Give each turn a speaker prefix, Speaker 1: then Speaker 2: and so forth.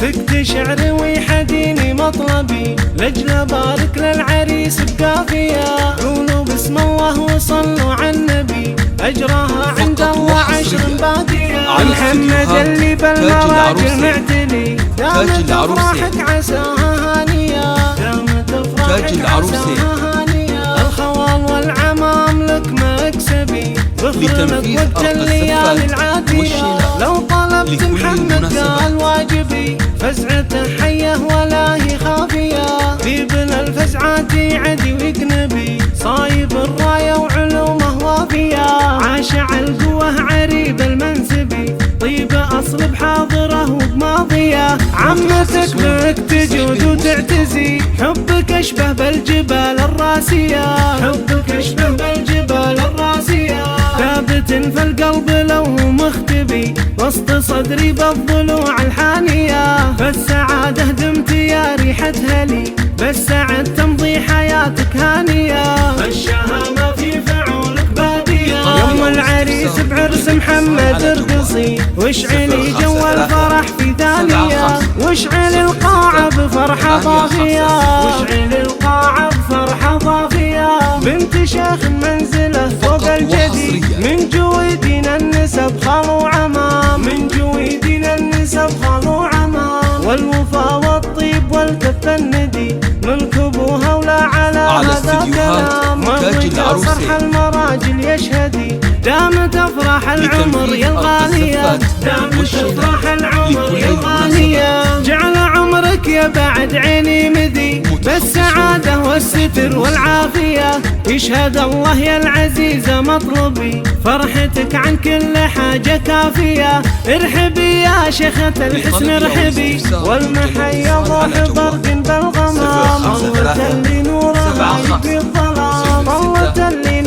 Speaker 1: سكت شعري ويحديني مطلبي، لجل بارك للعريس بقافية. قولوا بسم الله وصلوا على النبي، أجراها عند الله 10 بادية. محمد اللي بالمراجل معتلي، دامت أفراحك عساها هانية، دامت أفراحك عساها هانية. الخوال والعمام لك مكسبي، بخرمك وقت الليالي العادية. لو طلبت محمد قال واجبي، فزعته حيه ولا هي خافية. في بن الفزعات عدي ويقنبي، صايب الراية وعلومه وافية. عاش على القوة عريب المنسبي، طيب أصل بحاضره وبماضية. عمتك بك تجود وتعتزي، حبك أشبه بالجبال الراسية، حبك أشبه بالجبال الراسية. ثابت في القلب لو مختبي، وسط صدري بالضلوع الحانية. فالسعادة دمت يا ريحة هلي، بالسعد تمضي حياتك هانية. الشهامة في فعولك بادية، يوم العريس بعرس محمد ارقصي، واشعلي جو الفرح في ثانية. واشعل القاعة بفرحة ضافية، واشعل القاعة بفرحة ضافية. بنت شيخ منزله فوق الجدي، من جويدين النسب خالو عمام، من جويدين النسب خالو عمام. والوفا والطيب والكف الندي، ملك ابوها ولا على هذا كلام. مرجع صرح المراجل يشهدي، دامت افراح العمر يا الغالية، دامت افراح العمر يا الغالية. جعل عمرك يا بعد عيني مذي، بالسعادة والستر والعافية. يشهد الله يا العزيزة مطلبي، فرحتك عن كل حاجة كافية. ارحبي يا شيخة الحسن ارحبي، والمحيا ضوح برق بالغمام. طلت اللي نورها يكفي الظلام، طلت اللي